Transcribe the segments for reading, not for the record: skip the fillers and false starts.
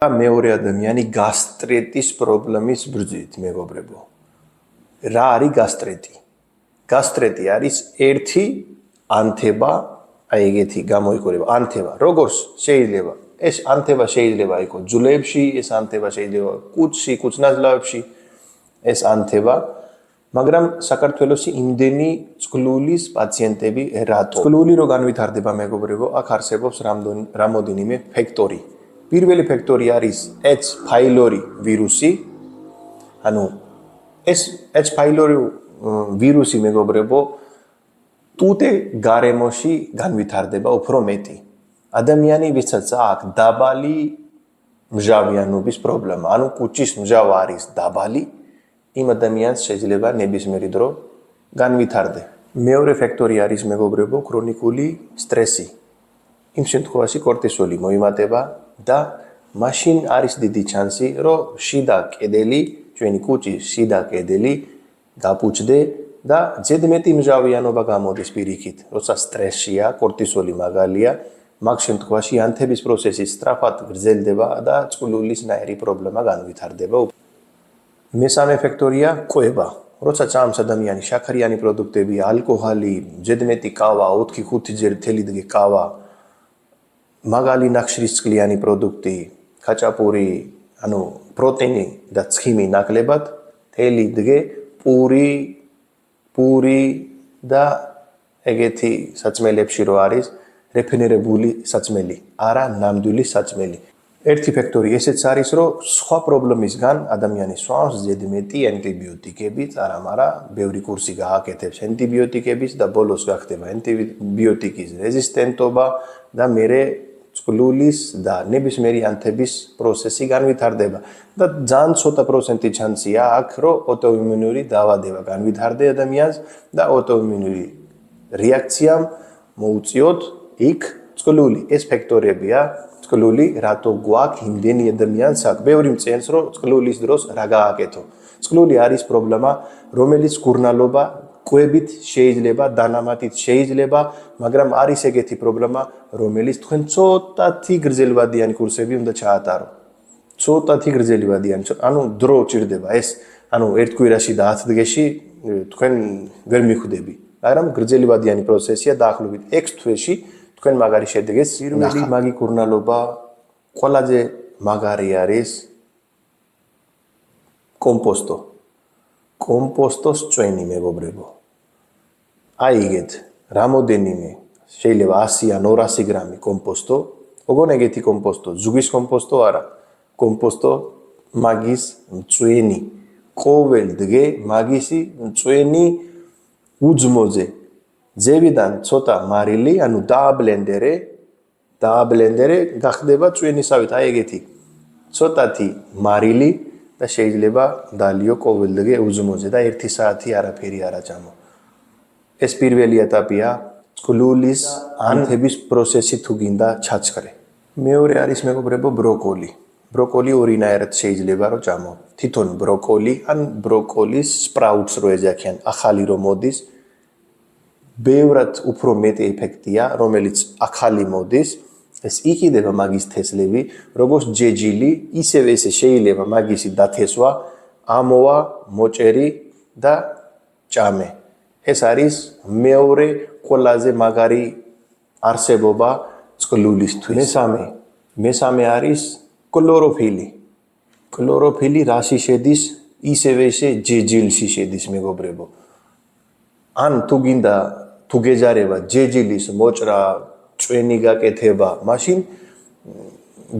მეორე ადამიანი გასტრიტის პრობლემის ბრძვით მეგობრებო. რა არის გასტრიტი? გასტრიტი არის ერთი ანთება, აი ეგეთი გამოიყურება ანთება. Როგორც შეიძლება ეს ანთება შეიძლება იყოს ძვლებში, ეს ანთება შეიძლება კუჭში, კუჭნაძლავებში, ეს ანთება, მაგრამ საქართველოსი იმდენი წყლულის პაციენტები რატო? წყლული რო განვითარდება მეგობრებო, აქ არსებობს რამოდენიმე ფაქტორი. პირველი ფაქტორი არის H. pylori ვირუსი. ანუ ეს H. pylori ვირუსი მეგობრებო ტუტე გარემოში განვითარდება უფრო მეტი. ადამიანი ვისაც აქვს დაბალი მჟავიანობის პრობლემა, ანუ კუჭის მჟავა არის დაბალი, იმ ადამიანს შეიძლება ნებისმიერი დრო განვითარდეს. მეორე ფაქტორი არის მეგობრებო ქრონიკული სტრესი. იმ შემთხვევაში კორტიზოლი მოიმატება და მაშინ არის დიდი შანსი, რომ შიდა კედელი, ჩვენი კუჭის შიდა კედელი გაფუჭდე და ზედმეტი მჟავიანობა გამოდის პირიქით. როცა სტრესია, კორტიზოლი მაგალია, მაგ შემთხვევაში ანთების პროცესი სწრაფად გრძელდება და წყლულის ნაირი პრობლემა განვითარდება. მესამე ფაქტორია კვება. როცა წამს ადამიანი შაქრიანი პროდუქტები, ალკოჰოლი, ზედმეტი კავა, 4-5 ჯერ თელი დღე კავა, მაგალი ნახშირისწყლიანი პროდუქტი, ხაჭაპური, ანუ პროტეინი და ცხიმი ნაკლებად, თელი დღე პური და ეგეთი საწმელებში რო არის რეფენერებული საწმელი, არა ნამდვილი საწმელი. ერთი ფაქტორი ესეც არის, რომ სხვა პრობლემისგან ადამიანი სვამს ზედმეტი ანტიბიოტიკებით, არა, ბევრი კურსი გააკეთებს ანტიბიოტიკების და ბოლოს გახდება ანტიბიოტიკის რეზისტენტობა და მერე წყლულის და ნებისმიერი ანთების პროცესი განვითარდება და ძალიან ცოტა პროცენტი შანსია აქვს, რომ ოტოიმუნური დაავადება განვითარდეს ადამიანს და ოტოიმუნური რეაქციამ მოუწიოთ იქ წყლული. ეს ფაქტორებია წყლული, რატო გვაქვს იმდენი ადამიანს აქვს. ბევრი მწენს, რომ წყლულის დროს რა გააკეთო. წყლული არის პრობლემა, რომელიც კურნალობა კვებით შეიძლება, დანამატით შეიძლება, მაგრამ არის ეგეთი პრობლემა, რომელიც თქვენ ცოტათი გრძელვადიანი კურსები უნდა ჩაატარო. ცოტათი გრძელვადიანი, ანუ დრო ჭირდება ეს, ანუ ერთ კვირაში და 10 დღეში თქვენ ვერ მიხვდები. მაგრამ გრძელვადიანი პროცესია დაახლოებით 6 თვეში თქვენ მაგარი შედეგს პირველი მაგი კურნალობა ყველაზე მაგარი არის კომპოსტო. კომპოსტოს წვენი მეგობრებო. აიგეთ, რამოდენიმე შეიძლება 100 ან 200 გრამი კომპოსტო, ოღონ ეგეთი კომპოსტო, ზუგის კომპოსტო არა, კომპოსტო მაგის წვენი. ყოველ დღე მაგისი წვენი უძმოზე. ძევიდან ცოტა მარილი, ანუ დააბლენდერე გახდება წვენისავით, აი ეგეთი. ცოტათი მარილი და შეიძლება დალიო ყოველ დღე უძმოზე და 1 საათი არაფერი არ აჭამო. ეს პირველი ეტაპია წყლულის ანთების პროცესი თუ გინდა ჩაჩქრე. მეორე არის მეგობრებო ბროკოლი. ბროკოლი ორინაირად შეიძლება რომ ჭამო. თვითონ ბროკოლი ან ბროკოლის სპრაუტს რო ეძახიან, ახალი რომ მოდის, ბევრად უფრო მეტი ეფექტია, რომელიც ახალი მოდის, ეს იყიდება მაგის თესლები, როგორც ჯეჯილი, ისევე ესე შეიძლება მაგისი დათესვა, ამოვა, მოჭერი და ჭამე. ეს არის მეორე ყველაზე მაგარი არსებობა წყლულისთვის. მესამე არის კლოროფილი. კლოროფილი რაში შედის? ისევე ესე ჯეჯილში შედის მეგობრებო. ან თუ გეჯარება ჯეჯილის მოჭრა, წვენი გაკეთება, მაშინ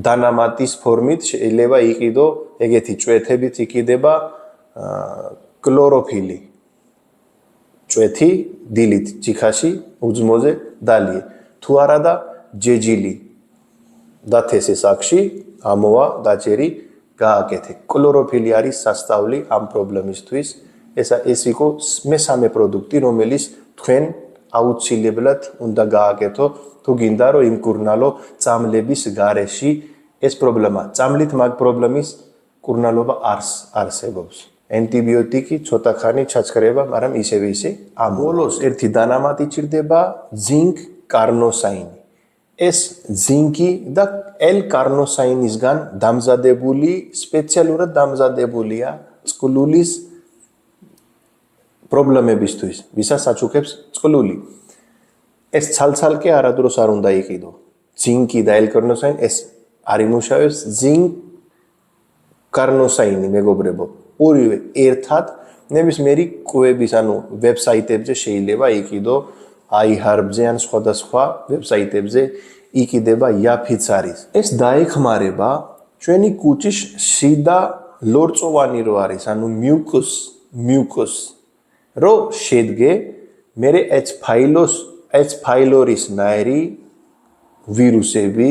დანამატის ფორმით შეიძლება იყიდო ეგეთი წვეთებით იყიდება კლოროფილი. წვეთი დილით ჯიქაში უძმოზე დალიე. თუ არა და ჯეჯილი დათესეს აქში, ამოვა, დაჭერი, გააკეთე. კლოროფილი არის სასწავლი ამ პრობლემისთვის. ეს იყო მესამე პროდუქტი, რომელიც თქვენ აუცილებლად უნდა გააკეთო, თუ გინდა რომ იმკურნალო წამლების გარეში ეს პრობლემა. წამლით მაგ პრობლემის კურნალობა არსებობს. ანტიბიოტიკი ცოტა ხანი ჩაჩქრება, მაგრამ ისე ამ ბოლოს ერთი დანამატი ჭირდება ზინკ კარნოსაინი. ეს ზინკი და L-კარნოსაინისგან დამზადებული, სპეციალურად დამზადებულია წყლულის პრობლემებისთვის, ვისაც აჩუქებს წყლული. ეს ცალ-ცალკე არადროს არ უნდა იყიდო. ზინკი და L-კარნოსაინი ეს არ იმუშავებს, ზინკ-კარნოსაინი მეგობრებო. ორივე ერთად ნებისმიერი კვების, ანუ ვებსაიტებზე შეიძლება იყიდო, iHerbზე ან სხვადასხვა ვებსაიტებზე იყიდება იაფიც არის. ეს დაეხმარება ჩვენი კუჭის შიდა ლორწოვანი რო არის, ანუ მიუკუს რო შედგე, მერე H. pylori-ს ნაირი ვირუსები,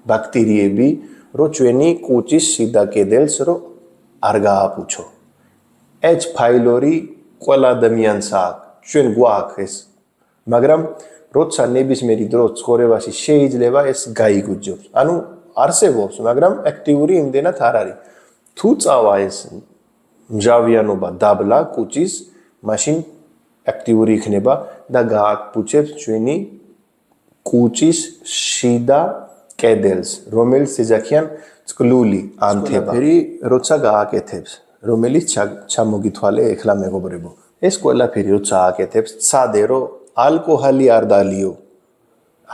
ბაქტერიები, რო ჩვენი კუჭის შიდა კედელს რო არ გააფუჩო. H. pylori ყველა ადამიანს აქვს, ჩვენ გვაქვს ეს, მაგრამ როცა ნებისმიერი დრო ცხოვრებაში შეიძლება ეს გაიგუძებს. ანუ არსებობს, მაგრამ აქტიური იმდენად არ არის. თუ წავა ეს მჟავიანობა დაბლა კუჭის, მაშინ აქტიური იქნება და გააფუჩებს ჩვენი კუჭის შიდა კედელს, რომელიც ეძახიან წყლული ანთება. როცა გააკეთებს, რომელიც ჩამოგითვალე ეხლა მეგობრებო. ეს ყველაფერი როცა ააკეთებს, ცადე რომ ალკოჰოლი არ დალიო.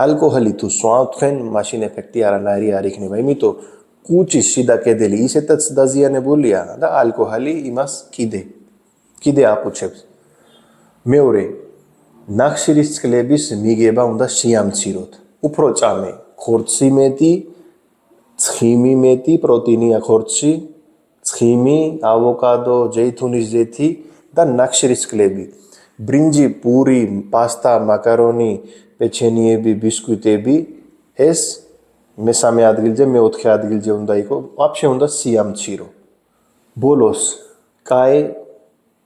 ალკოჰოლი თუ სვავთ თქვენ, მაშინ ეფექტი არანაირი არ იქნება. იმიტომ კუჭის შიდა კედელი ისეთაც დაზიანებულია და ალკოჰოლი იმას კიდე აფუჩებს. მეორე, ნახშირის წყლების მიგება უნდა შეამციროთ. უფრო წამე, ხორცი მეტი, ცხიმი მეტი, პროტეინია ხორცში, ცხიმი, ავოკადო, ჯეითუნის ზეთი და ნახშირის წყლები. ბრინჯი, პური, პასტა, მაკარონი, პეჩენიები, ბისკვიტები, ეს მესამე ადგილზე, მეოთხე ადგილზე უნდა იყოს, ვაფშე უნდა შეამცირო. ბოლოს, კაი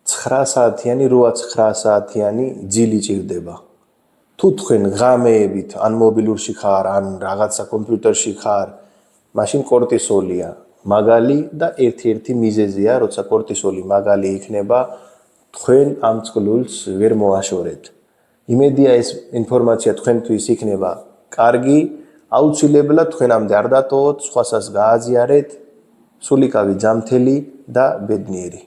9 საათიანი, 8-9 საათიანი ძილი ჭირდება. თუ თქვენ ღამეებით, ან მობილურში ხარ, ან რაღაცა კომპიუტერში ხარ, მაშინ კორტისოლია მაგალი და ერთ-ერთი მიზეზია, როცა კორტისოლი მაგალი იქნება, თქვენ ამ წყლულს ვერ მოაშორეთ. იმედია ეს ინფორმაცია თქვენთვის იქნება კარგი, აუცილებლად თქვენამდე არ დატოვოთ, სხვასაც გააზიარეთ, სულიკავი, ჯანმრთელი და ბედნიერი.